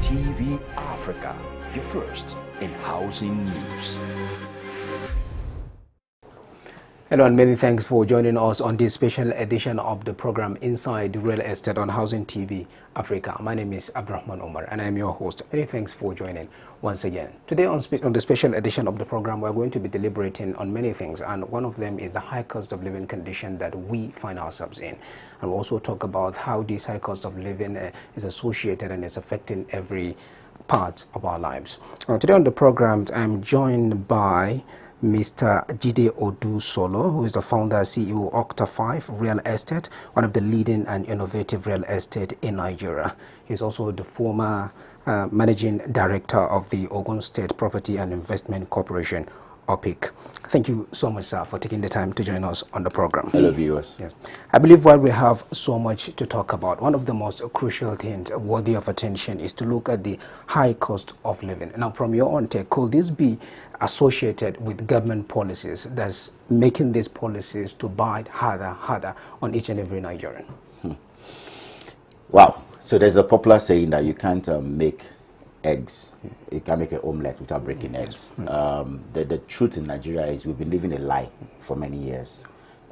TV Africa, your first in housing news. Hello and many thanks for joining us on this special edition of the program Inside Real Estate on Housing TV Africa. My name is Abdurrahman Omar and I am your host. Many thanks for joining once again. Today on the special edition of the program, we're going to be deliberating on many things, and one of them is the high cost of living condition that we find ourselves in. And we'll also talk about how this high cost of living is associated and is affecting every part of our lives. Today on the program, I'm joined by Mr. Jide Solo, who is the founder and CEO of Octa 5 Real Estate, one of the leading and innovative real estate in Nigeria. He's also the former managing director of the Ogun State Property and Investment Corporation, OPIC. Thank you so much, sir, for taking the time to join us on the program. Hello, viewers. Yes. I believe while we have so much to talk about, one of the most crucial things worthy of attention is to look at the high cost of living. Now, from your own take, could this be associated with government policies that's making these policies to bite harder on each and every Nigerian? Wow. So there's a popular saying that you can't make eggs, you can't make an omelette without breaking eggs. The truth in Nigeria is we've been living a lie for many years.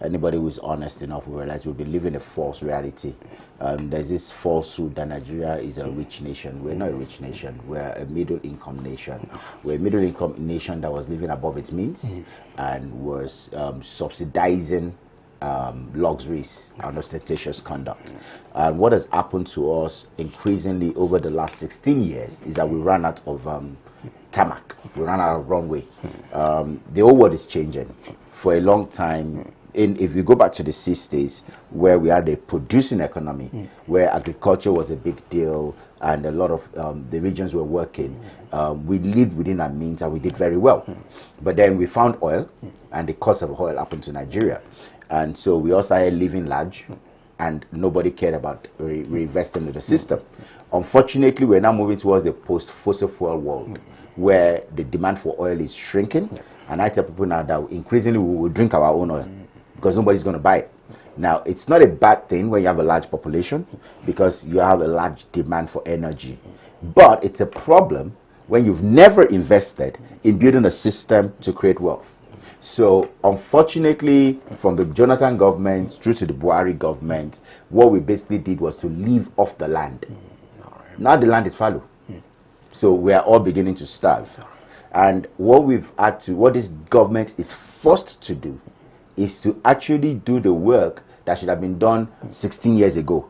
Anybody who's honest enough will realize we've been living a false reality. There's this falsehood that Nigeria is a rich nation. We're not a rich nation. We're a middle income nation. We're a middle income nation that was living above its means and was subsidizing luxuries and ostentatious conduct. And what has happened to us increasingly over the last 16 years is that we ran out of tarmac. We ran out of runway. The whole world is changing. For a long time, if you go back to the 60s, where we had a producing economy, where agriculture was a big deal and a lot of the regions were working, we lived within our means and we did very well. But then we found oil, and the cost of oil happened to Nigeria. And so we all started living large, and nobody cared about reinvesting in the system. Unfortunately, we're now moving towards the post-fossil fuel world, where the demand for oil is shrinking. And I tell people now that increasingly we will drink our own oil because nobody's going to buy it. Now, it's not a bad thing when you have a large population because you have a large demand for energy. But it's a problem when you've never invested in building a system to create wealth. So, unfortunately, from the Jonathan government through to the Buhari government, what we basically did was to live off the land. Now the land is fallow. So we are all beginning to starve. And what this government is forced to do is to actually do the work that should have been done 16 years ago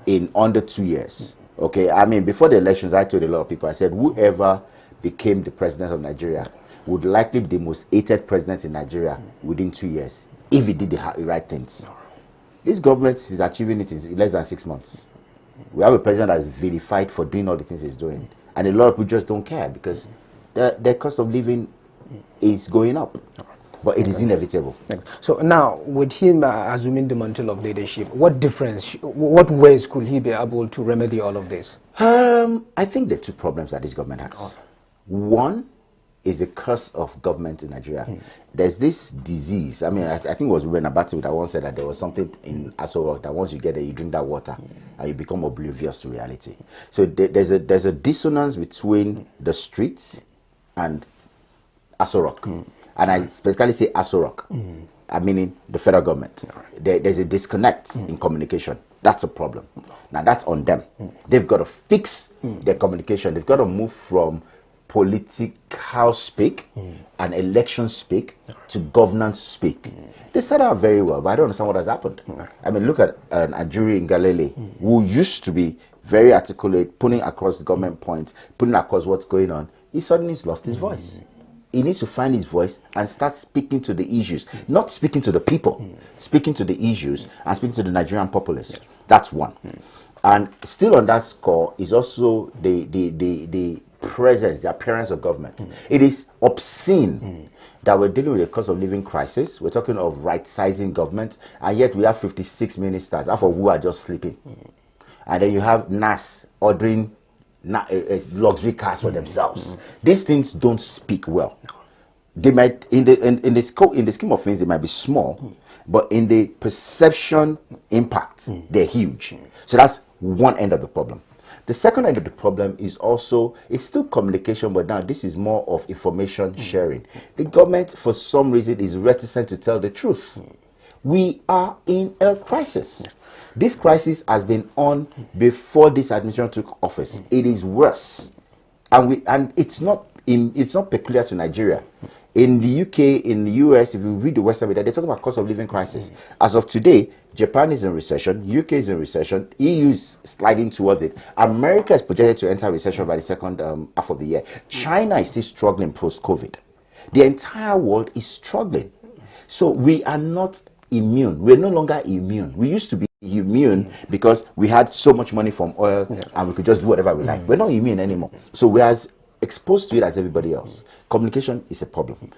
in under 2 years. Okay, I mean, before the elections, I told a lot of people, I said, whoever became the president of Nigeria would likely be the most hated president in Nigeria within 2 years if he did the right things. This government is achieving it in less than 6 months. We have a president that is vilified for doing all the things he's doing, and a lot of people just don't care because the cost of living is going up. But it is inevitable. So now, with him assuming the mantle of leadership, what ways could he be able to remedy all of this? I think there are two problems that this government has. One is the curse of government in Nigeria. There's this disease. I mean, I think it was Ruben Abati that once said that there was something in Aso Rock that once you get there, you drink that water and you become oblivious to reality. So there's a dissonance between the streets and Aso Rock. And I specifically say Aso Rock, I mean the federal government. There's a disconnect in communication. That's a problem. Now that's on them. They've got to fix their communication. They've got to move from political speak and election speak to governance speak. They started out very well, but I don't understand what has happened. I mean, look at Ajuri Ngalale, who used to be very articulate, putting across the government points, putting across what's going on. He suddenly has lost his voice. He needs to find his voice and start speaking to the issues, not speaking to the people, speaking to the issues and speaking to the Nigerian populace. That's one. And still on that score is also the presence, the appearance of government. It is obscene that we're dealing with a cost of living crisis. We're talking of right-sizing government, and yet we have 56 ministers, half of who are just sleeping. And then you have NAS ordering luxury cars for themselves. These things don't speak well. They might, in the scheme of things, they might be small, but in the perception impact, they're huge. So that's one end of the problem. The second end of the problem is also, it's still communication, but now this is more of information sharing. The government, for some reason, is reticent to tell the truth. We are in a crisis. This crisis has been on before this administration took office. It is worse, and it's not peculiar to Nigeria. In the UK, in the US, if you read the Western media, they're talking about cost of living crisis. As of today, Japan is in recession, UK is in recession, EU is sliding towards it. America is projected to enter recession by the second half of the year. China is still struggling post-COVID. The entire world is struggling. So we are not immune. We're no longer immune. We used to be immune because we had so much money from oil and we could just do whatever we like. We're not immune anymore. So we're as exposed to it as everybody else. Communication is a problem.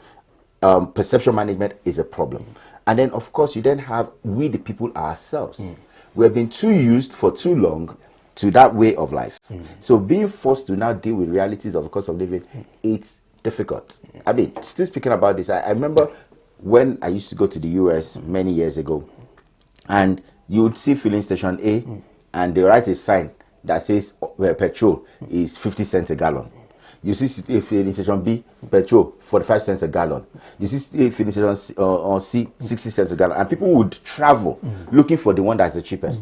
Perception management is a problem. And then, of course, you then have we the people ourselves. We have been too used for too long to that way of life. So being forced to now deal with realities of the cost of living, it's difficult. I mean, still speaking about this, I remember when I used to go to the US many years ago, and you would see filling station A, and they write a sign that says petrol is 50 cents a gallon. You see filling station B, petrol 45 cents a gallon. You see filling station C, 60 cents a gallon. And people would travel looking for the one that's the cheapest.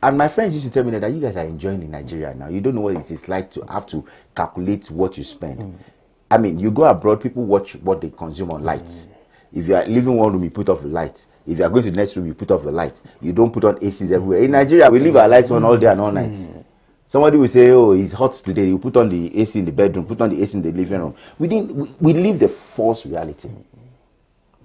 And my friends used to tell me that you guys are enjoying in Nigeria now. You don't know what it is like to have to calculate what you spend. I mean, you go abroad, people watch what they consume on lights. If you are living one room, you put off the light. If you are going to the next room, you put off the light. You don't put on ACs everywhere. In Nigeria, we leave our lights on all day and all night. Somebody will say, oh, it's hot today. You put on the AC in the bedroom, put on the AC in the living room. We live the false reality.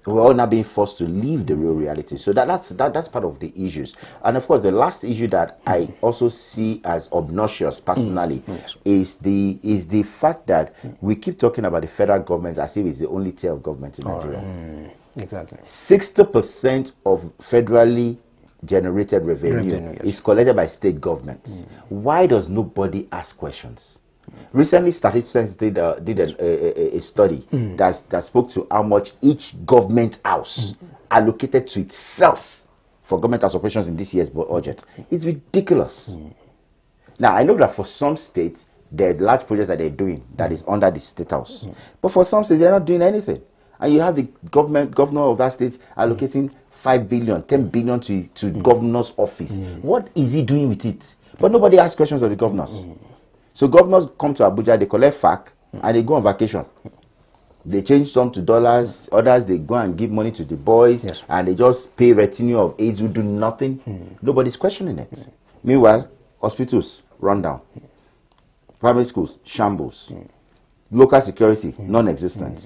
We're all now being forced to live the real reality. So that's part of the issues. And of course, the last issue that I also see as obnoxious personally is the fact that we keep talking about the federal government as if it's the only tier of government in Nigeria. Exactly. 60% of federally generated revenue is collected by state governments. Why does nobody ask questions? Recently, Statistics did a study that spoke to how much each government house allocated to itself for government house operations in this year's budget. It's ridiculous. Now, I know that for some states, there are large projects that they're doing that is under the state house. But for some states, they're not doing anything. And you have the governor of that state allocating 5 billion, 10 billion to governor's office. What is he doing with it? But nobody asks questions of the governors. So governors come to Abuja, they collect FAC, and they go on vacation. They change some to dollars, others they go and give money to the boys, and they just pay retinue of aides who do nothing. Nobody's questioning it. Meanwhile, hospitals run down. Primary schools, shambles. Local security, non-existent.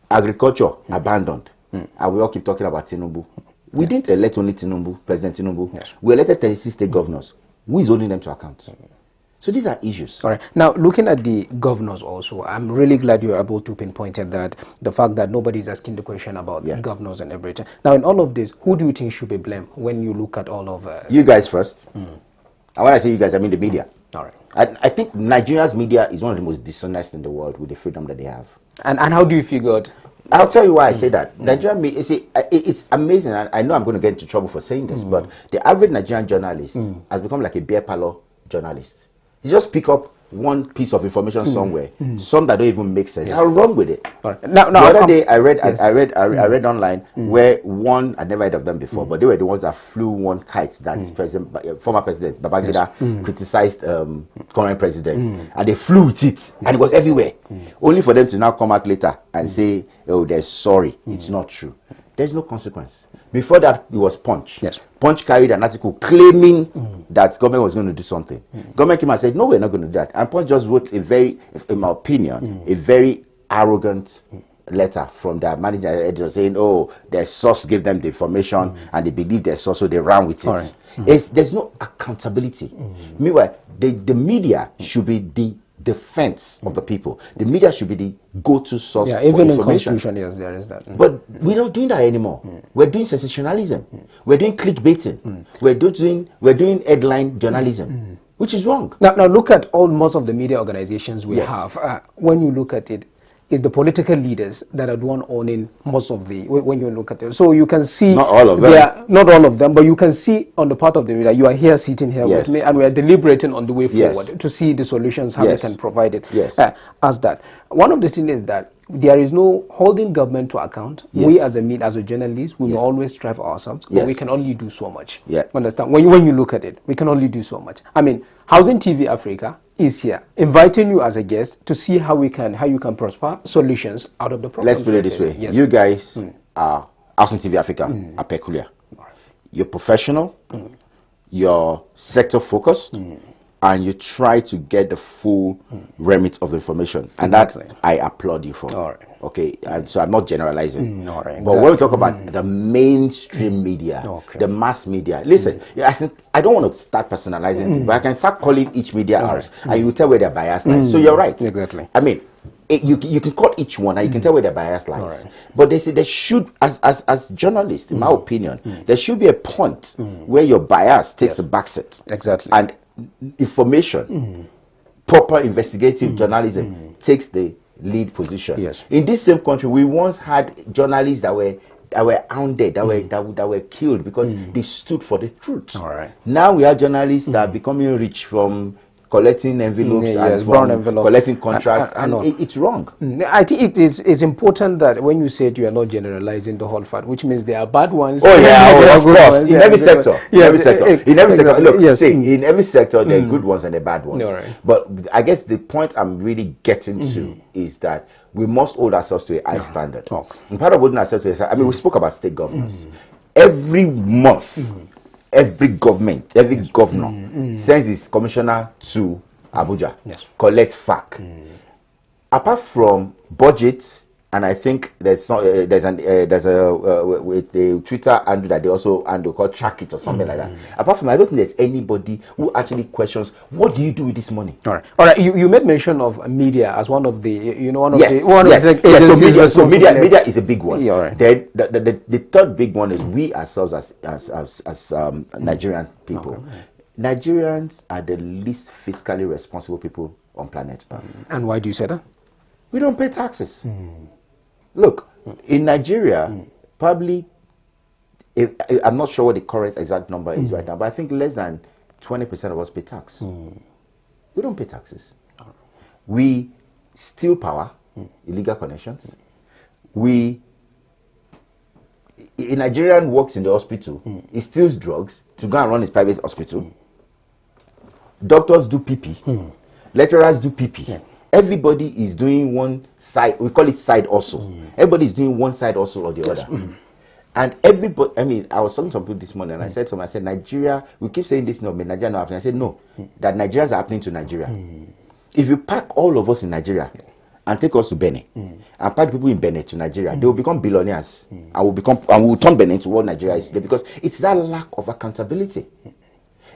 Agriculture, abandoned. And we all keep talking about Tinubu. We didn't elect only Tinubu, President Tinubu. We elected 36 state governors. Who is holding them to account? So these are issues. All right. Now, looking at the governors also, I'm really glad you were able to pinpoint that, the fact that nobody is asking the question about governors and everything. Now, in all of this, who do you think should be blamed when you look at all of... You guys first. And when I say you guys, I mean the media. All right. I think Nigeria's media is one of the most dishonest in the world with the freedom that they have. And how do you figure out? I'll tell you why I say that. Nigerian media, it's amazing. I know I'm going to get into trouble for saying this, but the average Nigerian journalist has become like a beer parlor journalist. You just pick up one piece of information somewhere, some that don't even make sense. I'll run with it. Right. Now, the other day, I read online where one, I'd never heard of them before, but they were the ones that flew one kite that former president Babangida criticized current president, and they flew with it, and it was everywhere. Only for them to now come out later and say, "Oh, they're sorry." It's not true. There's no consequence. Before that, it was Punch. Punch carried an article claiming that government was going to do something. Government came and said, no, we're not going to do that. And Punch just wrote a very, in my opinion, a very arrogant letter from their manager editor saying, oh, their source gave them the information and they believe their source, so they ran with it. There's no accountability. Meanwhile, the media should be the defense of the people. The media should be the go-to source for even information. in Constitution, yes, there is that. But we're not doing that anymore. We're doing sensationalism. We're doing clickbaiting. We're doing headline journalism, which is wrong. Now look at most of the media organizations we have. When you look at it, it's the political leaders that are the one owning most of the, when you look at it. So you can see, not all of them. Not all of them, but you can see on the part of the media, you are here sitting here Yes. with me, and we are deliberating on the way Yes. forward to see the solutions, how we Yes. can provide it. Yes. As that. One of the things is that there is no holding government to account. Yes. We as a media, as a journalist, we will Yes. always strive ourselves, but Yes. we can only do so much. Yeah. Understand? When you look at it, we can only do so much. I mean, Housing TV Africa is here, inviting you as a guest to see how you can prosper solutions out of the problem. Let's put it this way. Yes. You guys are, Housing TV Africa, are peculiar. You're professional, you're sector focused, and you try to get the full remit of information. And Exactly. that I applaud you for. All right. Okay, and so I'm not generalizing. All right, but when we talk about the mainstream media, Okay. the mass media, listen, I don't want to start personalizing things, but I can start calling each media house, and you tell where their bias lies. So you're right. Exactly. I mean, you can call each one and you can tell where their bias lies. Right. But they say there should, as journalists, in my opinion, there should be a point where your bias takes a backseat. Exactly. And information, proper investigative journalism takes the lead position. Yes. In this same country, we once had journalists that were hounded, that were killed because they stood for the truth. All right. Now we have journalists that are becoming rich from collecting envelopes and brown from envelopes. collecting contracts, I know. it's wrong. I think it's important that when you said you are not generalizing the whole fact, which means there are bad ones. Oh yeah, there are of good course. ones. In Yeah, every good sector, ones. in every Yes, sector, in every sector. exactly. Look, Yes. see, in every sector there are good ones and there are bad ones. All right. But I guess the point I'm really getting to is that we must hold ourselves to a high standard. Okay. And part of holding ourselves to a standard, I mean, we spoke about state governors. Every month, every government, every governor sends his commissioner to Abuja, collect FAC. Apart from budget, and I think there's a Twitter handle that they also handle called Track It or something like that. Apart from that, I don't think there's anybody who actually questions what do you do with this money. All right. You made mention of media as one of the So media is a big one. Yeah, all right. Then the third big one is we ourselves as Nigerian people. Okay. Nigerians are the least fiscally responsible people on planet Earth. And why do you say that? We don't pay taxes. Look, in Nigeria, probably, I'm not sure what the correct exact number is right now, but I think less than 20% of us pay tax. We don't pay taxes. We steal power, illegal connections. A Nigerian works in the hospital, he steals drugs to go and run his private hospital. Doctors do PP, lecturers do PP. Everybody is doing one side, we call it side hustle. Everybody is doing one side hustle or the other. And everybody, I mean, I was talking to some people this morning and I said to them, I said, Nigeria, we keep saying this, no, Nigeria not happening. I said, no, that Nigerians are happening to Nigeria. If you pack all of us in Nigeria and take us to Benin, and pack people in Benin to Nigeria, they will become billionaires and will turn Benin to what Nigeria is today, because it's that lack of accountability.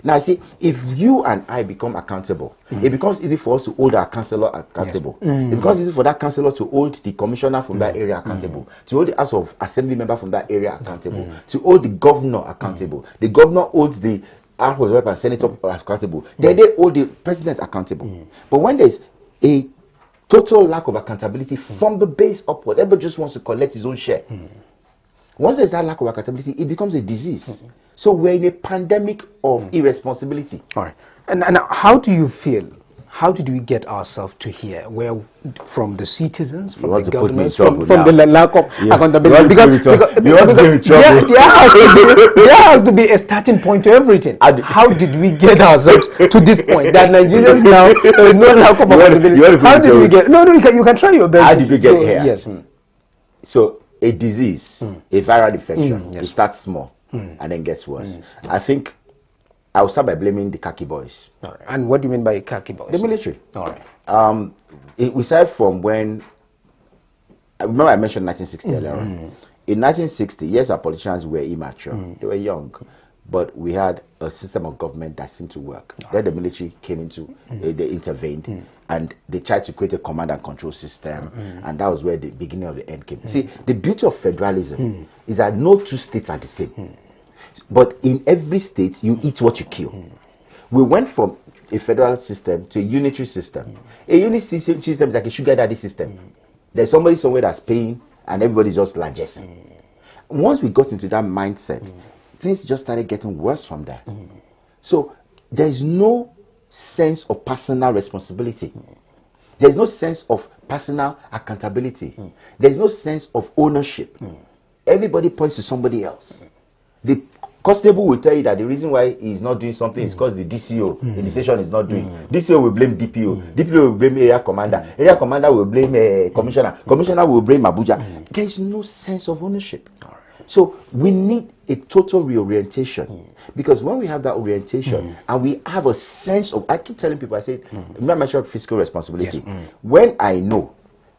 Now, see, if you and I become accountable, it becomes easy for us to hold our councillor accountable. It becomes easy for that councillor to hold the commissioner from that area accountable, to hold the House of Assembly member from that area accountable, to hold the governor accountable. The governor holds the House of Rep and Senator accountable. Then they hold the president accountable. But when there's a total lack of accountability from the base upward, everybody just wants to collect his own share. Once there's that lack of accountability, it becomes a disease. So we're in a pandemic of irresponsibility. All right. And how do you feel? How did we get ourselves to here? Where from the citizens, from the government, from the lack of accountability? Because there has to be a starting point to everything. How did we get ourselves to this point? That Nigerians now, there is no lack of accountability. How did we get? No, you can try your best. How did we get here? Yes. So a disease, a viral infection, it starts small and then gets worse. I think I'll start by blaming the khaki boys. All right. And what do you mean by khaki boys? The military. All right. We started from when, I remember I mentioned 1960 earlier on. In 1960, yes, our politicians were immature. They were young. But we had a system of government that seemed to work. Then the military came into, they intervened, and they tried to create a command and control system, and that was where the beginning of the end came. See, the beauty of federalism is that no two states are the same. But in every state, you eat what you kill. We went from a federal system to a unitary system. A unitary system is like a sugar daddy system. There's somebody somewhere that's paying and everybody's just largessing. Once we got into that mindset, things just started getting worse from there. So there's no sense of personal responsibility. There's no sense of personal accountability. There's no sense of ownership. Everybody points to somebody else. The constable will tell you that the reason why he's not doing something is because the DCO in the station is not doing. DCO will blame DPO. DPO will blame area commander. Area commander will blame commissioner. Commissioner will blame Abuja. There is no sense of ownership. So we need a total reorientation, because when we have that orientation and we have a sense of, I keep telling people, I say, remember fiscal responsibility. When I know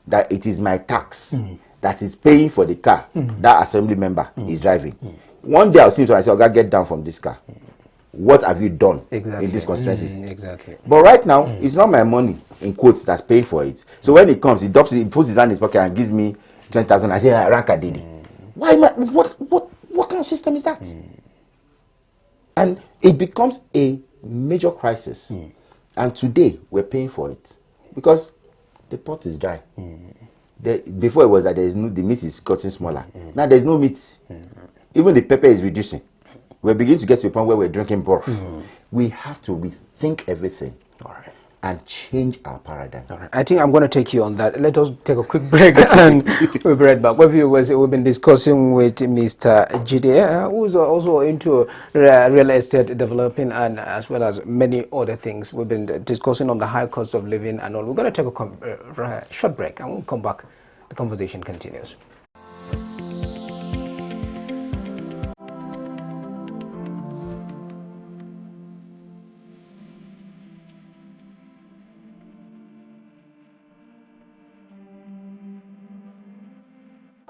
that it is my tax that is paying for the car that assembly member is driving, one day I'll see him, so I say, okay, get down from this car. What have you done in this constituency? Exactly. But right now, it's not my money, in quotes, that's paying for it. So when it comes, he drops it, he puts his hand in his pocket and gives me 20,000. I say, Ranka Didi. Why am I, what kind of system is that? And it becomes a major crisis. And today, we're paying for it. Because the pot is dry. Before it was that the meat is getting smaller. Now there's no meat. Even the pepper is reducing. We're beginning to get to a point where we're drinking broth. We have to rethink everything. And change our paradigm. I think I'm going to take you on that. Let us take a quick break and we'll be right back. We've been discussing with Mr. Jide, who's also into real estate developing and as well as many other things. We've been discussing on the high cost of living and all. We're going to take a short break and we'll come back. The conversation continues.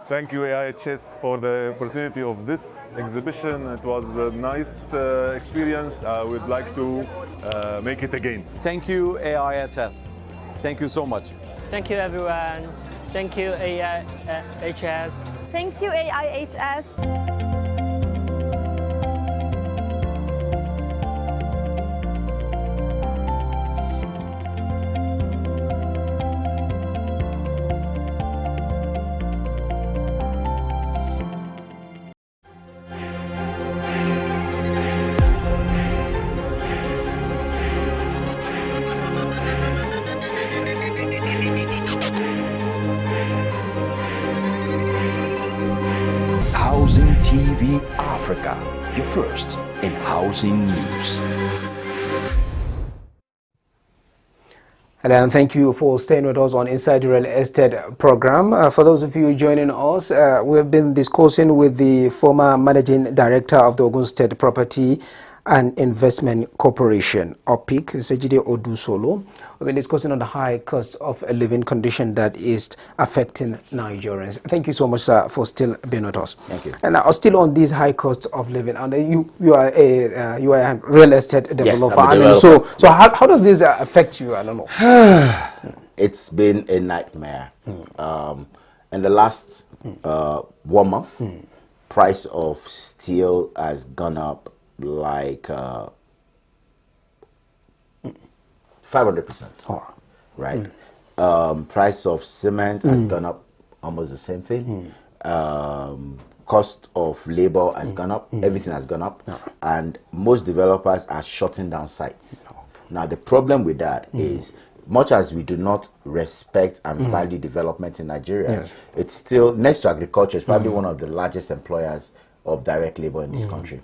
Thank you, AIHS, for the opportunity of this exhibition. It was a nice experience. I would like to make it again. Thank you, AIHS. Thank you so much. Thank you, everyone. Thank you, AIHS. Thank you, AIHS. Housing TV Africa, your first in housing news. Hello, and thank you for staying with us on Inside Real Estate program. For those of you joining us, we've been discussing with the former Managing Director of the Ogun State Property and Investment Corporation, OPIC, Jide Odusolo. We've been discussing on the high cost of a living condition that is affecting Nigerians. Thank you so much, sir, for still being with us. Thank you. And still on these high costs of living, and you are a real estate developer. Yes, I'm a developer. So how does this affect you? I don't know. It's been a nightmare. In the last 1 month, price of steel has gone up like 500%. Right. Price of cement has gone up almost the same thing. Cost of labor has gone up. Everything has gone up. And most developers are shutting down sites. Now the problem with that is, much as we do not respect and value development in Nigeria, it's still, next to agriculture, it's probably one of the largest employers of direct labor in this country.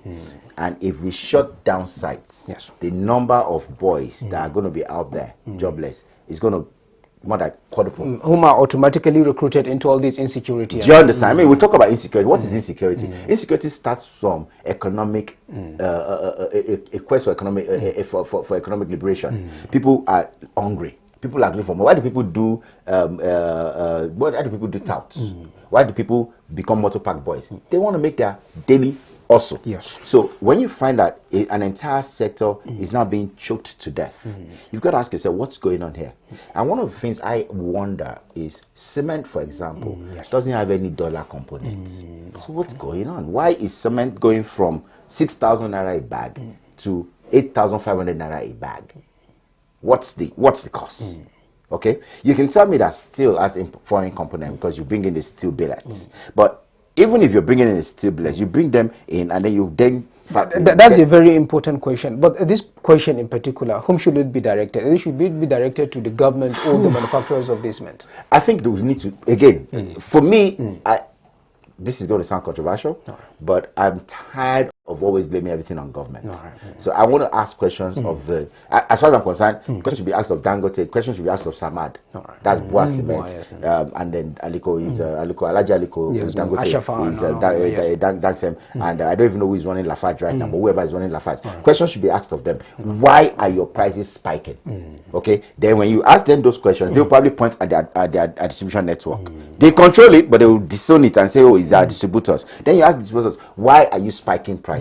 And if we shut down sites, the number of boys that are going to be out there jobless is going to more than quadruple. Whom are automatically recruited into all this insecurity. Do you understand? I mean, we talk about insecurity. What is insecurity? Insecurity starts from economic, a quest for economic, for economic liberation. People are hungry. People are looking for more. Why do people do why do people do touts? Why do people become motor park boys? They want to make their daily hustle. So when you find that an entire sector is now being choked to death, you've got to ask yourself, what's going on here? And one of the things I wonder is cement, for example, doesn't have any dollar components. So what's going on? Why is cement going from 6,000 naira a bag to 8,500 naira a bag? What's the cost? Okay, you can tell me that steel has a foreign component because you bring in the steel billets, but even if you're bringing in the steel billets, you bring them in and then you then that's a very important question. But this question in particular, whom should it be directed? It should be directed to the government or the manufacturers of this cement. I think that we need to, again, for me, this is going to sound controversial, but I'm tired of always blaming everything on government. So I want to ask questions of the, as far as I'm concerned, questions should be asked of Dangote, questions should be asked of Samad. That's Boa Cement. And then Aliko is, Alaji Aliko, Dangote is Dagsem. And I don't even know who is running Lafarge right now, but whoever is running Lafarge. Questions should be asked of them. Why are your prices spiking? Okay, then when you ask them those questions, they'll probably point at their distribution network. They control it, but they will disown it and say, oh, it's our distributors. Then you ask distributors, why are you spiking prices?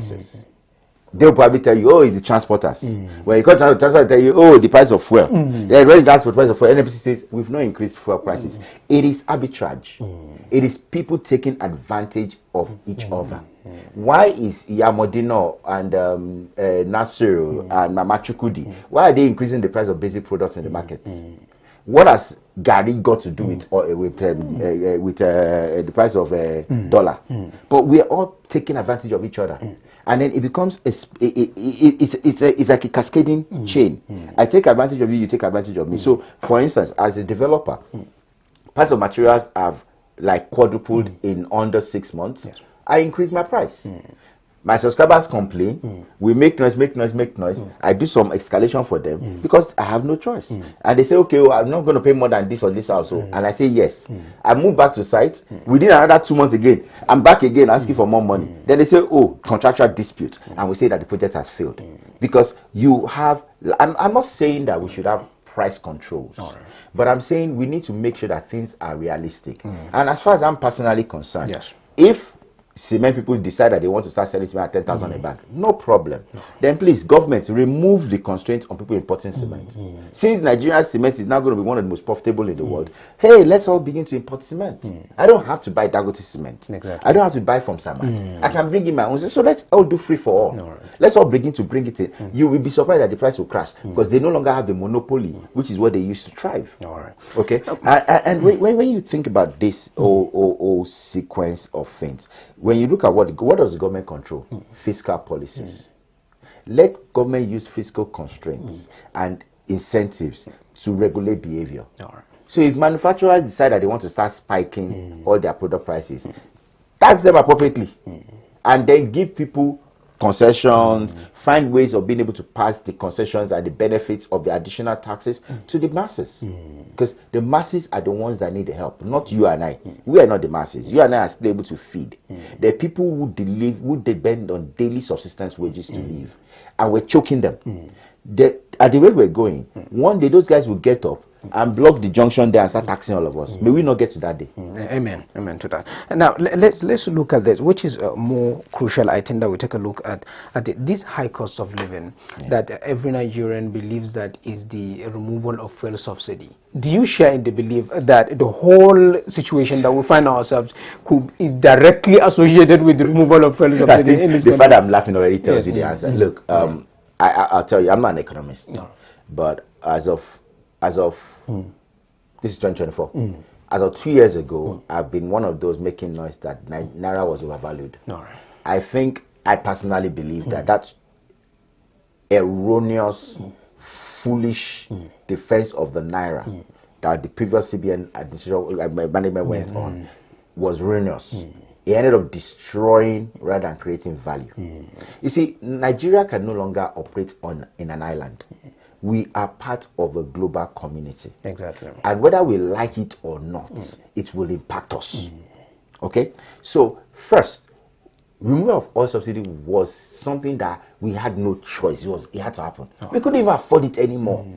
They'll probably tell you, oh, it's the transporters. When you go to the transporter, they'll tell you, oh, the price of fuel. Then when you ask for the price of fuel, NNPC says, we've not increased fuel prices. It is arbitrage. It is people taking advantage of each other. Why is Yamodino and Nasiru and Mama Chukudi, why are they increasing the price of basic products in the market? What has Gary got to do with the price of dollar? But we are all taking advantage of each other, and then it becomes it's like a cascading chain. I take advantage of you, you take advantage of me. So, for instance, as a developer, price of materials have like quadrupled in under 6 months. I increase my price. My subscribers complain, we make noise. I do some escalation for them because I have no choice. And they say, okay, well, I'm not going to pay more than this or this also. And I say, yes. I move back to site. Within another 2 months again, I'm back again asking for more money. Then they say, oh, contractual dispute. And we say that the project has failed. Because you have, I'm not saying that we should have price controls, but I'm saying we need to make sure that things are realistic. And as far as I'm personally concerned, if cement people decide that they want to start selling cement at 10,000 a bag, no problem. Then please, government, remove the constraints on people importing cement. Since Nigerian cement is now going to be one of the most profitable in the world, hey, let's all begin to import cement. I don't have to buy Dangote cement. I don't have to buy from Samad. I can bring in my own. So let's all do free for all. Let's all begin to bring it in. You will be surprised that the price will crash because they no longer have the monopoly, which is what they used to thrive. Okay. And when you think about this whole sequence of things, when you look at what does the government control? Fiscal policies. Let government use fiscal constraints and incentives to regulate behavior. So if manufacturers decide that they want to start spiking all their product prices, tax them appropriately and then give people concessions, find ways of being able to pass the concessions and the benefits of the additional taxes to the masses. Because the masses are the ones that need the help, not you and I. We are not the masses. You and I are still able to feed. The people who depend on daily subsistence wages to live. And we're choking them. At the rate we're going, one day those guys will get up and block the junction there and start taxing all of us. May we not get to that day. Amen to that. And now let's look at this, which is a more crucial item that we take a look at this high cost of living that every Nigerian believes that is the removal of fuel subsidy. Do you share in the belief that the whole situation that we find ourselves is directly associated with the removal of fuel subsidy? The fact that I'm laughing already tells you the answer. Look, I'll tell you, I'm not an economist, but as of this is 2024. As of 2 years ago, I've been one of those making noise that Naira was overvalued. I personally believe that that's erroneous, foolish defense of the Naira that the previous CBN administration management went on was ruinous. It ended up destroying rather than creating value. You see, Nigeria can no longer operate in an island. We are part of a global community. Exactly. And whether we like it or not, it will impact us. Okay? So, first, removal of oil subsidy was something that we had no choice. It had to happen. We couldn't even afford it anymore.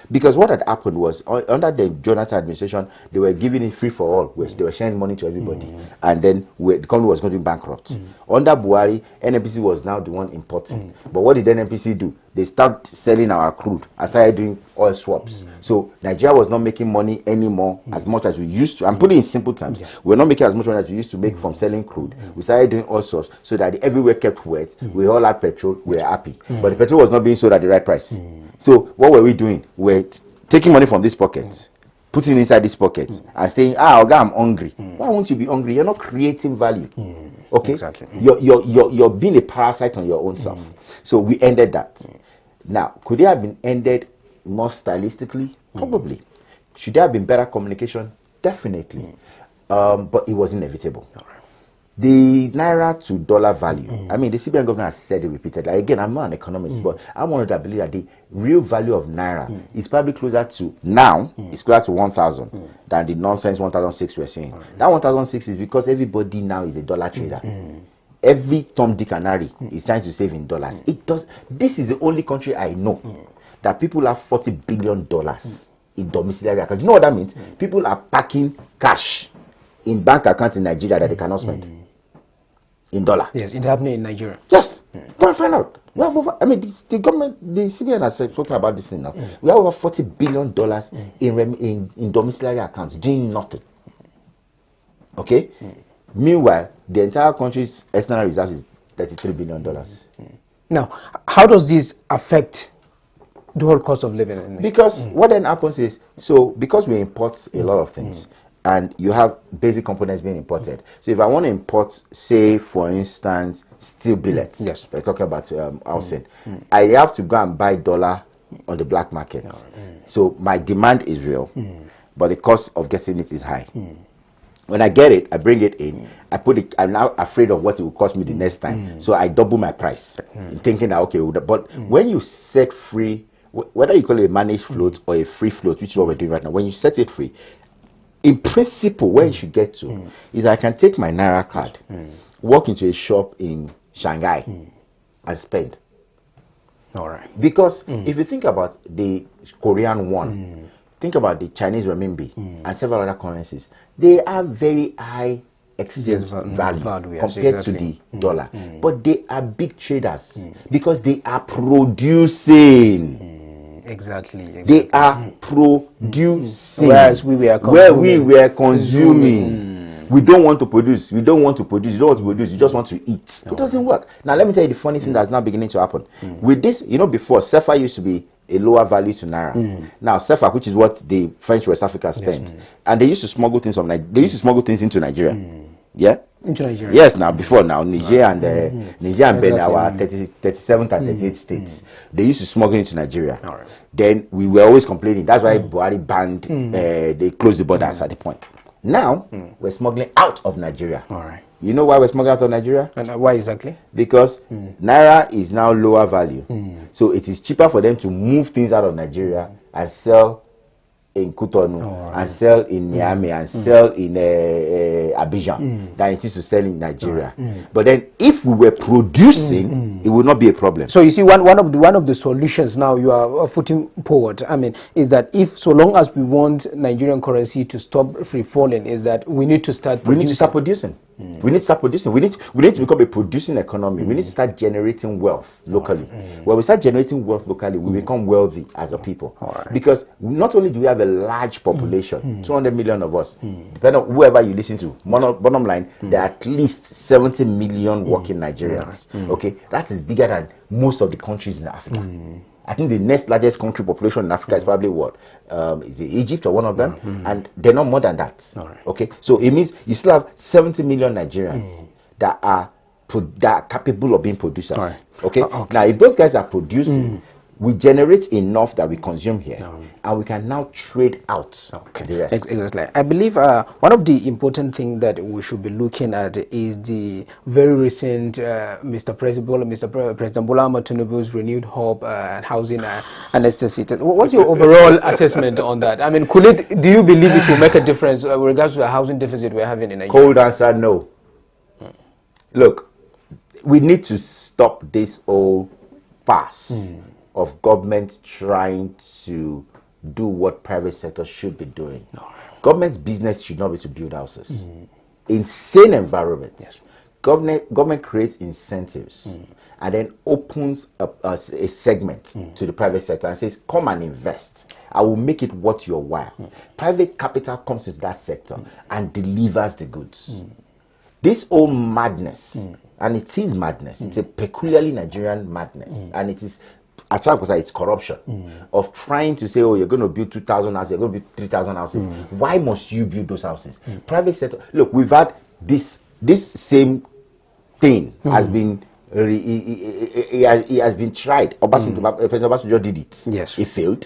Because what had happened was, under the Jonathan administration, they were giving it free for all, which they were sharing money to everybody. And then the company was going to be bankrupt. Under Buhari, NNPC was now the one importing. But what did NNPC do? They started selling our crude and started doing oil swaps. So Nigeria was not making money anymore as much as we used to. I'm putting it in simple terms. We're not making as much money as we used to make from selling crude. We started doing oil swaps so that everywhere kept wet. We all had petrol. We were happy. But the petrol was not being sold at the right price. So what were we doing? We're taking money from this pocket, putting it inside this pocket, and saying, Oga, I'm hungry. Why won't you be hungry? You're not creating value. Okay? Exactly. You're being a parasite on your own self. So we ended that. Now, could it have been ended more stylistically? Probably. Should there have been better communication? Definitely. But it was inevitable. The naira to dollar value, I mean, the CBN government has said it repeatedly. Again, I'm not an economist, but I'm one of that believe that the real value of naira is probably closer to, now, it's closer to 1,000 than the nonsense 1,006 we're seeing. That 1,006 is because everybody now is a dollar trader. Every Tom, Dick, and Harry is trying to save in dollars. This is the only country I know that people have $40 billion in domiciliary accounts. You know what that means? People are packing cash in bank accounts in Nigeria that they cannot spend in dollar. Yes, it's happening in Nigeria. Yes, go and find out. We have over, I mean, the government, the CBN has spoken about this thing now. We have over $40 billion in domiciliary accounts doing nothing. Okay. Meanwhile, the entire country's external reserves is $33 billion. Now, how does this affect the whole cost of living in Because what then happens is, because we import a lot of things, and you have basic components being imported. So if I want to import, say, for instance, steel billets, we're talking about housing, I have to go and buy dollar on the black market. So my demand is real, but the cost of getting it is high. When I get it, I bring it in, I put it, I'm now afraid of what it will cost me the next time. So I double my price, thinking that, okay, but when you set free, whether you call it a managed float or a free float, which is what we're doing right now, when you set it free, in principle, where you should get to is I can take my Naira card, walk into a shop in Shanghai, and spend. All right. Because if you think about the Korean won, think about the Chinese renminbi, and several other currencies, they have very high exchange value compared to the dollar. But they are big traders because they are producing. Exactly. They are producing. Whereas we were consuming. Where we were consuming. We don't want to produce. We don't want to produce. You don't want to produce. You just want to eat. It doesn't work. Now, let me tell you the funny thing that's now beginning to happen. With this, you know, before, CFA used to be a lower value to Naira. Now, CFA, which is what the French West Africa spent, and they used to smuggle things from Nigeria. They used to smuggle things into Nigeria. Yeah? Into Nigeria. Yes, now, before now, Niger and Niger and Benin, our 37th and 38th states, they used to smuggle into Nigeria. Then we were always complaining. That's why Buhari banned, they closed the borders at the point. Now, we're smuggling out of Nigeria. You know why we're smuggling out of Nigeria? And why exactly? Because Naira is now lower value. So it is cheaper for them to move things out of Nigeria and sell in Cotonou, and sell in Niamey, and sell in Abidjan than it is to sell in Nigeria. But then if we were producing, it would not be a problem. So you see, one of the solutions now you are putting forward, I mean, is that if so long as we want Nigerian currency to stop free falling, is that we need to start producing. We need to start producing. We need to start producing. We need to become a producing economy. We need to start generating wealth locally. When we start generating wealth locally, we become wealthy as a people. Because not only do we have a large population, 200 million of us, depending on whoever you listen to, bottom line, there are at least 70 million working Nigerians. Okay, that is bigger than most of the countries in Africa. I think the next largest country population in Africa is probably what? Is it Egypt or one of them? And they're not more than that. Okay, so it means you still have 70 million Nigerians that are capable of being producers. Okay? Now if those guys are producing, we generate enough that we consume here, and we can now trade out the rest. Exactly. I believe one of the important things that we should be looking at is the very recent Mr. President Bola Ahmed Tinubu's renewed hope and housing and electricity. What's your overall assessment on that? I mean, do you believe it will make a difference with regards to the housing deficit we're having in Nigeria? Cold answer, no. Look, we need to stop this whole farce of government trying to do what private sector should be doing. Government's business should not be to build houses. In sane environments, government creates incentives and then opens up a segment to the private sector and says, come and invest. I will make it worth your while. Private capital comes into that sector and delivers the goods. This old madness, and it is madness, it's a peculiarly Nigerian madness, and it is attract because it's corruption of trying to say, oh, you're going to build 2,000 houses, you're going to build 3,000 houses. Why must you build those houses? Private sector. Look, we've had this same thing has been he has been tried. President Obasanjo did it. Yes, it failed.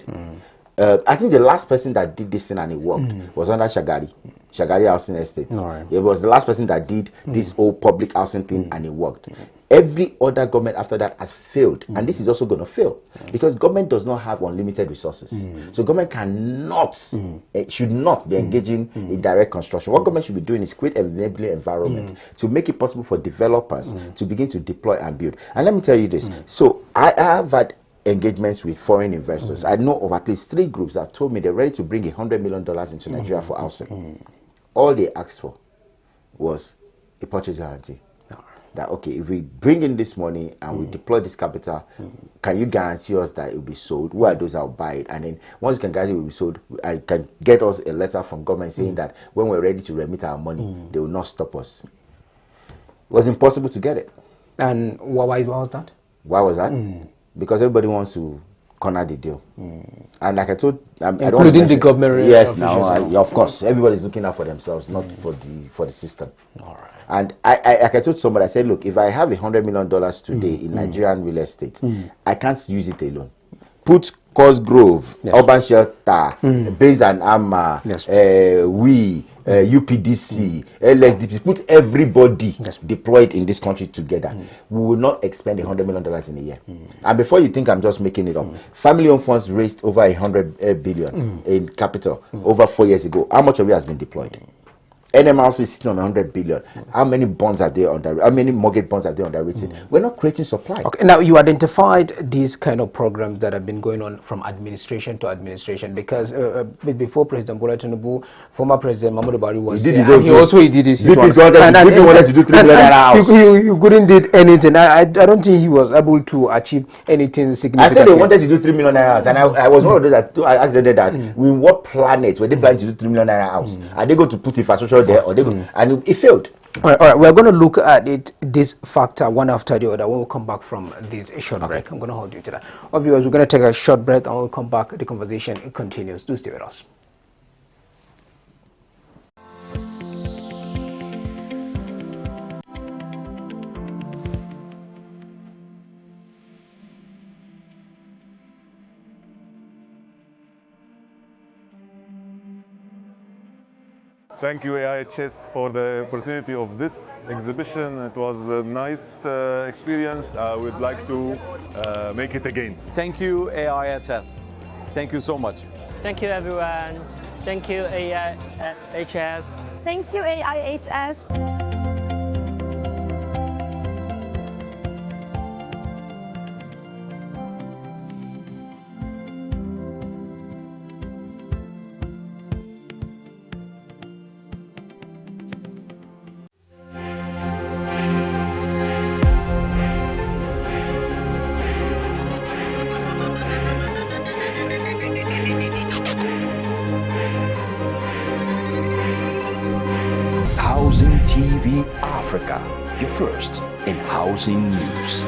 I think the last person that did this thing and it worked was under Shagari Housing Estate. Right. It was the last person that did this whole public housing thing and it worked. Every other government after that has failed, and this is also going to fail because government does not have unlimited resources. So government cannot, should not be engaging in direct construction. What government should be doing is create an enabling environment to make it possible for developers to begin to deploy and build. And let me tell you this. So I have had engagements with foreign investors. I know of at least 3 groups that have told me they're ready to bring $100 million into Nigeria for housing. All they asked for was a purchase guarantee. That okay, if we bring in this money and we deploy this capital, can you guarantee us that it will be sold? Who are those that will buy it? And then once you can guarantee it will be sold, I can get us a letter from government saying that when we're ready to remit our money, they will not stop us. It was impossible to get it. And why was that? Why was that? Because everybody wants to corner the deal. And like I told, including the government. Yes, now of course, everybody's looking out for themselves, not for the system. All right. And like I told somebody, I said, look, if I have $100 million today in Nigerian real estate, I can't use it alone. Put Cosgrove, Urban Shelter, Base and Armor, UPDC, LSDP, put everybody deployed in this country together. We will not expend $100 million in a year. And before you think I'm just making it up, family-owned funds raised over $100 billion in capital over 4 years ago. How much of it has been deployed? NMRC is sitting on 100 billion. How many bonds are there how many mortgage bonds are there underwritten? We're not creating supply. Okay, now you identified these kind of programs that have been going on from administration to administration, because before President Bola Tinubu, former President Muhammadu Buhari was he did his VP wanted to do 3 million house. You couldn't did anything. I don't think he was able to achieve anything significant. I said they wanted to do 3 million house, and I was one of those that I asked them that in what planet were they planning to do 3 million house? Are they going to put infrastructure there, or they go, and it failed? All right, we're going to look at this factor one after the other when we come back from this short break. I'm going to hold you to that. Our viewers, we're going to take a short break and we'll come back. The conversation continues. Do stay with us. Thank you, AIHS, for the opportunity of this exhibition. It was a nice experience. I would like to make it again. Thank you, AIHS. Thank you so much. Thank you, everyone. Thank you, AIHS. Thank you, AIHS. Housing TV Africa, your first in housing news.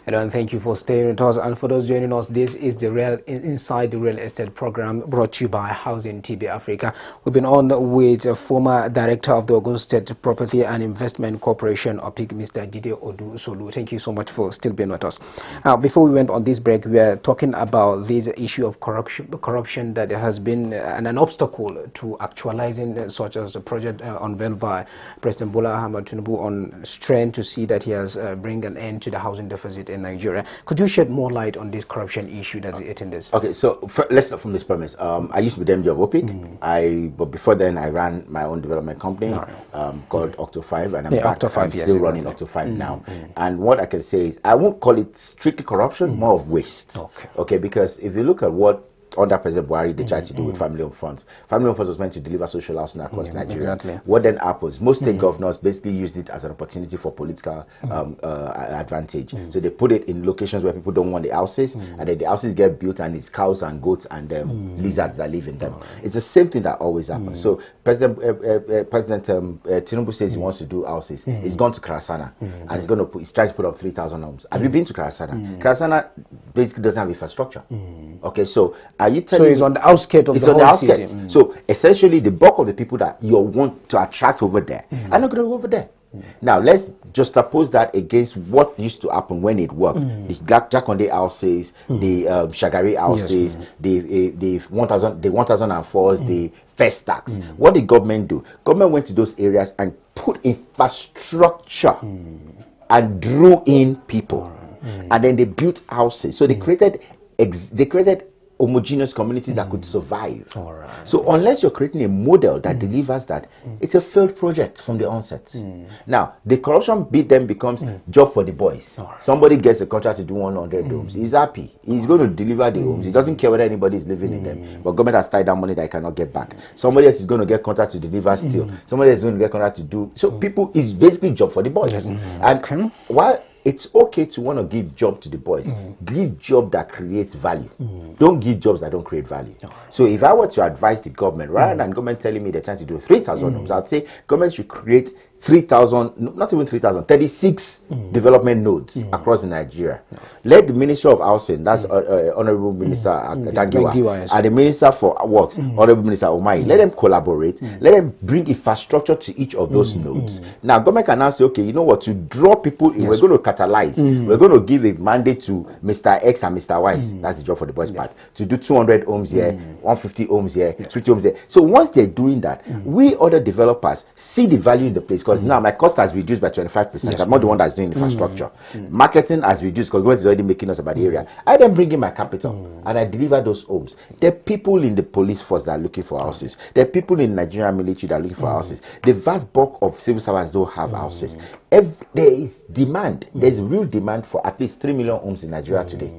Hello, and thank you for staying with us. And for those joining us, this is the Inside the Real Estate program brought to you by Housing TV Africa. We've been on with former director of the Ogun State Property and Investment Corporation, OPIC, Mr. Jide Odusolu. Thank you so much for still being with us. Now, before we went on this break, we were talking about this issue of corruption that has been an obstacle to actualizing such as the project unveiled by President Bola Ahmed Tinubu on strength to see that he has bring an end to the housing deficit in Nigeria. Could you shed more light on this corruption issue that's hitting this? Okay, so let's start from this premise. I used to be the MD of OPIC. But before then, I ran my own development company called Octo5, and I'm still running Octo5 now. And what I can say is, I won't call it strictly corruption, more of waste. Okay, because if you look at what under President Buhari, they tried to do with family home funds. Family home funds was meant to deliver social housing across Nigeria. Exactly. What then happens? Most state governors basically used it as an opportunity for political advantage. So they put it in locations where people don't want the houses, and then the houses get built, and it's cows and goats and lizards that live in them. It's the same thing that always happens. So President Tinubu says he wants to do houses. He's gone to Karasana, and he's trying to put up 3,000 homes. Have you been to Karasana? Karasana basically doesn't have infrastructure. Okay, so are you telling me it's on the outskirts of the whole city? So essentially, the bulk of the people that you want to attract over there are not going to go over there. Now let's just suppose that against what used to happen when it worked. The Jakonde houses, the Shagari houses, the 1004s, the first tax. What did government do? Government went to those areas and put infrastructure and drew in people, and then they built houses. So they created homogeneous communities that could survive. So unless you're creating a model that delivers that, it's a failed project from the onset. Now the corruption bit then becomes job for the boys. Somebody gets a contract to do 100 homes. He's happy. He's going to deliver the homes. He doesn't care whether anybody is living in them. But government has tied that money that he cannot get back. Somebody else is going to get contract to deliver steel. Somebody else is going to get contract to do. So people, is basically job for the boys. And while it's okay to want to give job to the boys, give job that creates value. Don't give jobs that don't create value. So if I were to advise the government, rather than government telling me they're trying to do 3,000 homes, I'd say government should create 3,000, not even 3,000, 36 development nodes across Nigeria. Let the Minister of Housing, that's Honorable Minister Dangiwa, and the Minister for Works, Honorable Minister Omai, let them collaborate, let them bring infrastructure to each of those nodes. Now, government can now say, okay, you know what, to draw people in, we're going to catalyze, we're going to give a mandate to Mr. X and Mr. Y, that's the job for the boys part, to do 200 homes here, 150 homes here, 50 homes there. So once they're doing that, we other developers see the value in the place, because now my cost has reduced by 25%. I'm not the one that's doing infrastructure. Marketing has reduced because government is already making us about the area. I then bring in my capital and I deliver those homes. There are people in the police force that are looking for houses. There are people in the Nigerian military that are looking for houses. The vast bulk of civil servants don't have houses. There is demand. There's real demand for at least 3 million homes in Nigeria today.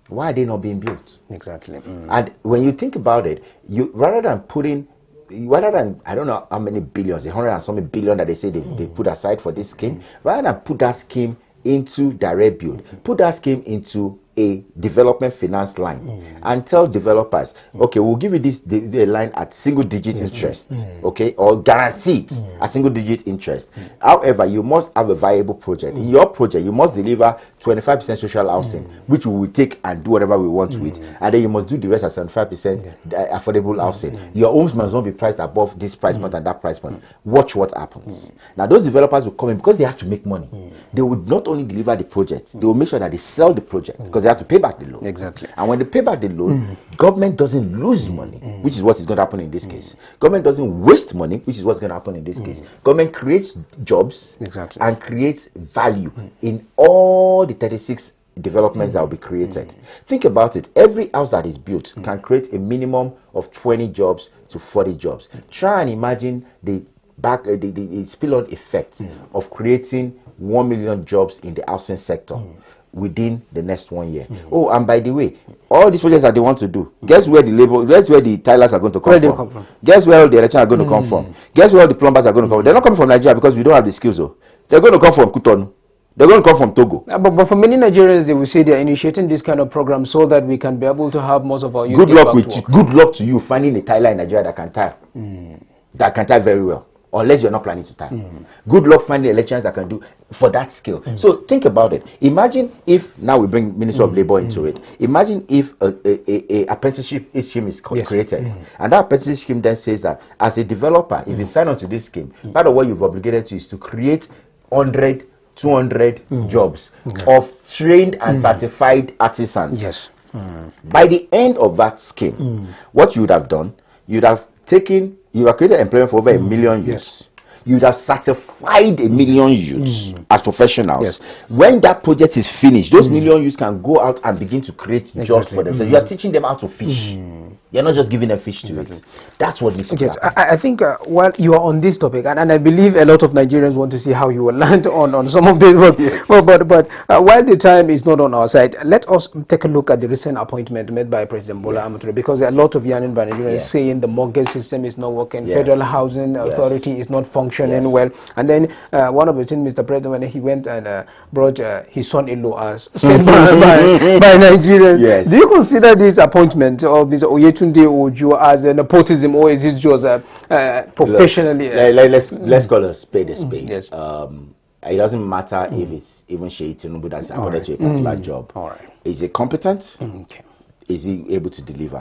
Why are they not being built? Exactly. And when you think about it, you rather than I don't know how many billions, 100 and something billion that they say they put aside for this scheme, rather than put that scheme into direct build, put that scheme into a development finance line and tell developers, okay, we'll give you this line at single digit interest, okay, or guaranteed at single digit interest. However, you must have a viable project. In your project, you must deliver 25% social housing, which we will take and do whatever we want with, and then you must do the rest at 75% affordable housing. Your homes must not be priced above this price point and that price point. Watch what happens. Now those developers will come in because they have to make money. They would not only deliver the project, they will make sure that they sell the project, because they have to pay back the loan. Exactly. And when they pay back the loan, government doesn't lose money, which is what is going to happen in this case. Government doesn't waste money, which is what's going to happen in this case. Government creates jobs and creates value in all the 36 developments that will be created. Think about it. Every house that is built can create a minimum of 20 jobs to 40 jobs. Try and imagine the spill-on effect of creating 1 million jobs in the housing sector within the next 1 year. Oh, and by the way, all these projects that they want to do, guess where the tilers are going to come from? Guess where all the electricians are going to come from? Guess where all the plumbers are going to come from? They're not coming from Nigeria because we don't have the skills. They're going to come from Cotonou. They're going to come from Togo. But for many Nigerians, they will say they're initiating this kind of program so that we can be able to have most of our youth. Good luck to you finding a tiler in Nigeria that can tile. That can tile very well. Unless you're not planning to tile. Good luck finding elections that can do for that skill. So think about it. Imagine if, now we bring Minister of Labour into it, imagine if a apprenticeship scheme is created, and that apprenticeship scheme then says that as a developer, if you sign on to this scheme, part of what you've obligated to is to create 100, 200 jobs of trained and certified artisans. By the end of that scheme, what you would have done, you have created employment for over 1 million youths. you'd have certified 1 million youths as professionals. Yes. When that project is finished, those million youths can go out and begin to create jobs for them. So you are teaching them how to fish. You're not just giving them fish to eat. That's what needs to Yes, happen. I think while you are on this topic, and I believe a lot of Nigerians want to see how you will land on some of this, but while the time is not on our side, let us take a look at the recent appointment made by President Bola Ahmed Tinubu, because a lot of young Nigerians saying the mortgage system is not working, Federal Housing Authority is not functioning well, and then one of the things Mr. President, when he went and brought his son-in-law as sent by Nigerians, do you consider this appointment of Mr. Oyetunde Ojo as a nepotism, or is it just professionally? Let's call a spade a spade. Yes. It doesn't matter if it's even Sheikh Tinubu that's appointed to a particular job. Is he competent? Okay. Is he able to deliver?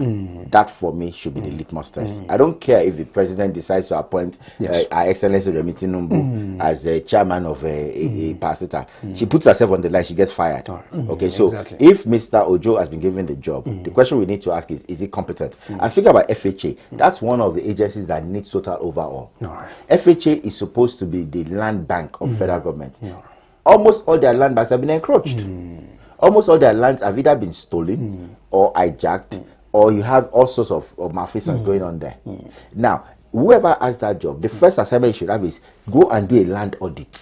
That for me should be the litmus test. I don't care if the president decides to appoint Her Excellency Remi Tinubu as a chairman of a parastatal. She puts herself on the line, she gets fired. Okay, so if Mr. Ojo has been given the job, the question we need to ask is he competent? And speaking about FHA, that's one of the agencies that needs total overhaul. FHA is supposed to be the land bank of federal government. Almost all their land banks have been encroached. Almost all their lands have either been stolen or hijacked, or you have all sorts of malfeasance going on there. Now, whoever has that job, the first assignment you should have is go and do a land audit.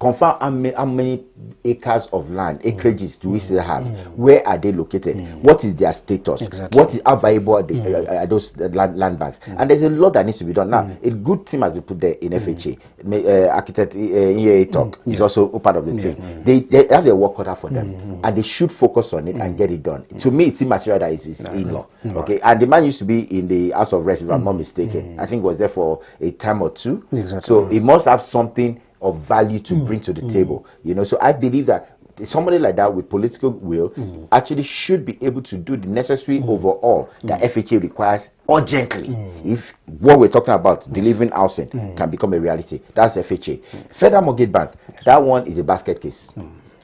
Confirm how many acres of land, acreages do we still have? Where are they located? What is their status? What is, how viable are those land banks? And there's a lot that needs to be done. Now, a good team has been put there in FHA. Architect Iye Talk is also a part of the team. They have their work cut out for them, and they should focus on it and get it done. To me, it's immaterial that it's in-law. Okay, and the man used to be in the House of Reps, if I'm not mistaken. I think was there for a time or two. So he must have something of value to bring to the table, you know. So I believe that somebody like that with political will actually should be able to do the necessary overall that FHA requires urgently if what we're talking about, delivering housing, can become a reality. That's FHA. Federal Mortgage Bank, that one is a basket case.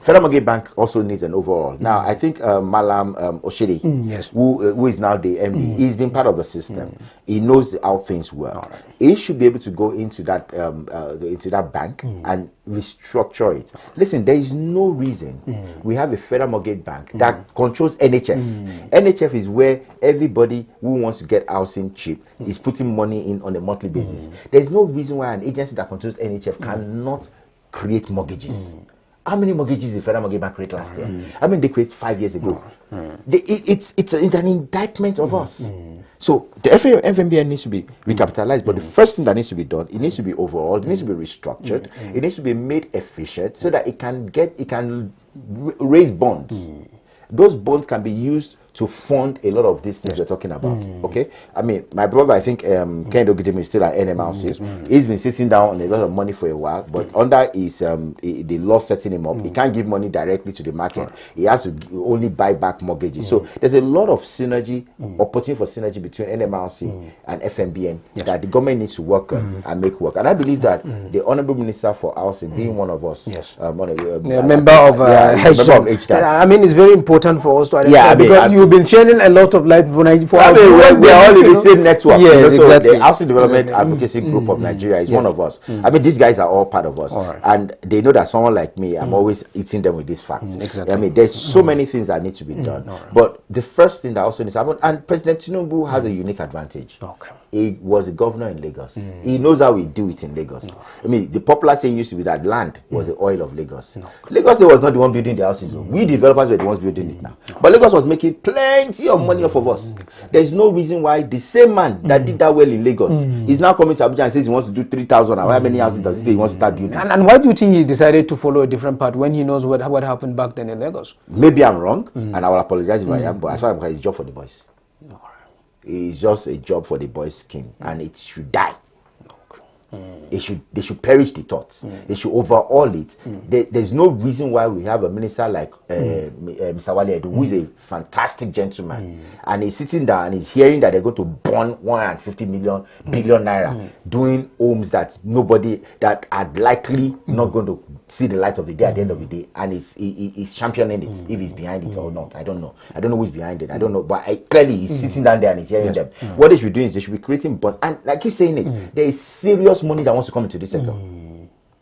Federal Mortgage Bank also needs an overall. Now, I think Malam Oshiri, who is now the MD, he's been part of the system. He knows how things work. He should be able to go into that bank and restructure it. Listen, there is no reason we have a Federal Mortgage Bank that controls NHF. NHF is where everybody who wants to get housing cheap is putting money in on a monthly basis. There's no reason why an agency that controls NHF cannot create mortgages. How many mortgages did Federal Mortgage Bank create last year? I mean, they created 5 years ago. It's an indictment of us. So the FMBN needs to be recapitalized, but the first thing that needs to be done, it needs to be overhauled, it needs to be restructured, it needs to be made efficient so that it can raise bonds. Those bonds can be used to fund a lot of these things we're talking about. Okay, I mean, my brother, I think Ken Ogidemi is still at NMLC. He's been sitting down on a lot of money for a while, but under his the law setting him up, he can't give money directly to the market. He has to only buy back mortgages. So there's a lot of synergy, opportunity for synergy between NMLC and FMBN that the government needs to work on and make work. And I believe that the Honorable Minister for Housing, being one of us, a member of HDAD. I mean, it's very important for us to identify because you've been sharing a lot of light for we're all in the same network. Yes, so exactly. the Housing Development Advocacy Group of Nigeria is one of us. I mean, these guys are all part of us, and they know that someone like me, I'm always eating them with these facts. I mean, there's so many things that need to be done, but the first thing that also needs to happen, and President Tinubu has a unique advantage. He was a governor in Lagos. He knows how we do it in Lagos. I mean, the popular saying used to be that land was the oil of Lagos. Lagos was not the one building the houses. We developers were the ones building it now. But Lagos was making plenty of money off of us. There's no reason why the same man that did that well in Lagos is now coming to Abuja and says he wants to do 3,000. How many houses does he say he wants to start building? And why do you think he decided to follow a different path when he knows what happened back then in Lagos? Maybe I'm wrong, and I will apologize if I am, but as far as I'm concerned, it's a job for the boys. It's just a job for the boys' king, and it should die. They should perish the thoughts. They should overhaul it. There's no reason why we have a minister like Mr. Wale Edu, who is a fantastic gentleman, and he's sitting down and he's hearing that they're going to burn 150 billion naira doing homes that nobody that are likely not going to see the light of the day at the end of the day, and he's championing it. If he's behind it or not, I don't know who's behind it. I don't know, but clearly he's sitting down there and he's hearing them. What they should do is they should be creating bonds, and like you're saying it, there is serious money that wants to come into this sector.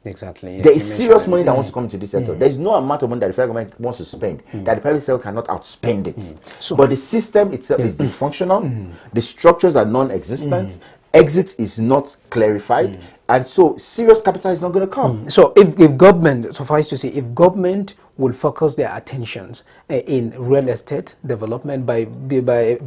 Exactly. There is serious money that wants to come into this sector. There is no amount of money that the federal government wants to spend that the private sector cannot outspend it. But the system itself is dysfunctional. The structures are non-existent. Exit is not clarified, and so serious capital is not going to come. So if government, suffice to say, if government will focus their attentions in real estate development by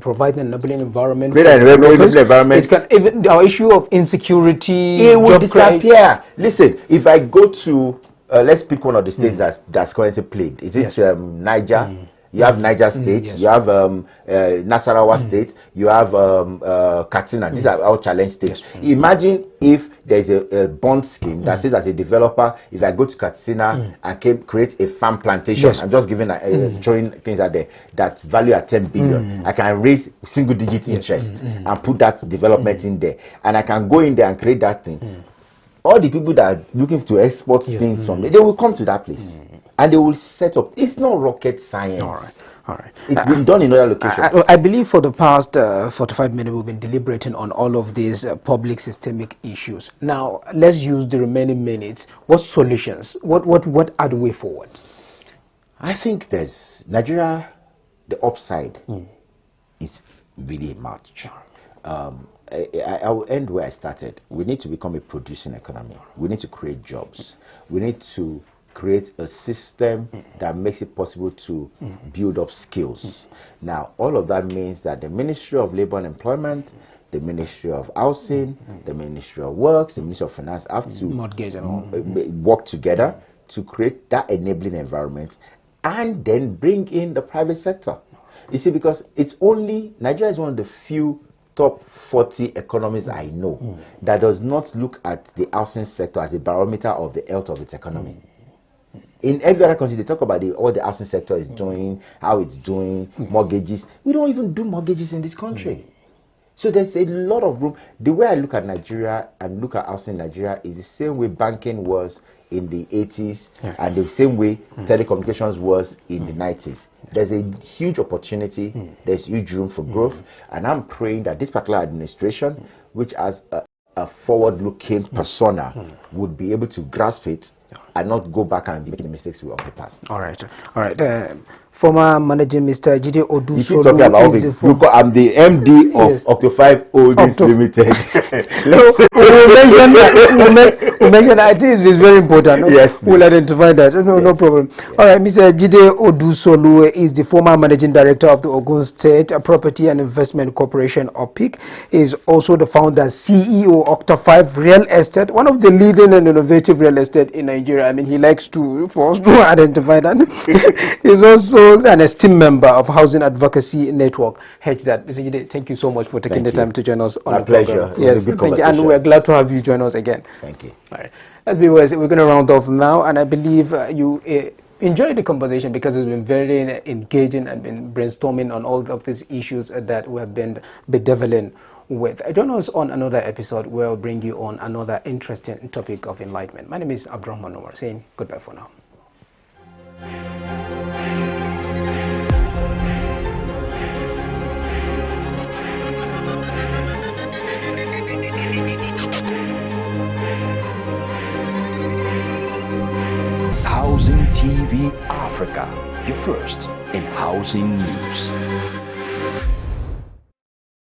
providing an enabling environment, Create an enabling environment. It can, even our issue of insecurity, It will disappear. Listen, if I go to let's pick one of the states that's currently plagued. Is it Niger? You have Niger State, you have Nasarawa State, you have Katsina. These are all challenge states. Imagine if there's a bond scheme that says, as a developer, if I go to Katsina and create a farm plantation, I'm just giving showing things out there that value at 10 billion. I can raise single-digit interest and put that development in there, and I can go in there and create that thing. All the people that are looking to export things from there, they will come to that place. And they will set up. It's not rocket science. All right. It's been done in other locations. I believe for the past 45 minutes we've been deliberating on all of these public systemic issues. Now let's use the remaining minutes. What solutions? What are the way forward? I think there's Nigeria. The upside is really much. I will end where I started. We need to become a producing economy. We need to create jobs. We need to create a system that makes it possible to build up skills. Now, all of that means that the Ministry of Labor and Employment, the Ministry of Housing, the Ministry of Works, the Ministry of Finance have to mortgage and all. Work together to create that enabling environment and then bring in the private sector. You see, because it's only, Nigeria is one of the few top 40 economies I know that does not look at the housing sector as a barometer of the health of its economy. In every other country, they talk about what the housing sector is doing, how it's doing, mortgages. We don't even do mortgages in this country. So there's a lot of room. The way I look at Nigeria and look at housing in Nigeria is the same way banking was in the 80s and the same way telecommunications was in the 90s. There's a huge opportunity. There's huge room for growth. And I'm praying that this particular administration, which has a forward-looking persona, would be able to grasp it and not go back and be making the mistakes of the past. All right. Former manager Mr. Jide Odusolu. You keep talking about I'm the MD of Octo5 Holdings Limited. we mentioned I think it's very important. Yes, we'll identify that. No problem. Yes. All right, Mr. Jide Odusolu is the former managing director of the Ogun State Property and Investment Corporation, OPIC. He is also the founder CEO of Octo5 Real Estate, one of the leading and innovative real estate in Nigeria. I mean, he likes for us to identify that. He's also an esteemed member of Housing Advocacy Network, HZAD. Mr. Jide, thank you so much for taking the time to join us on the program. My pleasure. Yes, thank you. And we're glad to have you join us again. Thank you. All right. Let's be we're going to round off now, and I believe you enjoyed the conversation because it's been very engaging and been brainstorming on all of these issues that we have been bedeviling with. Join us on another episode where I'll bring you on another interesting topic of enlightenment. My name is Abdurrahman Omar, saying goodbye for now. Housing TV Africa, your first in housing news.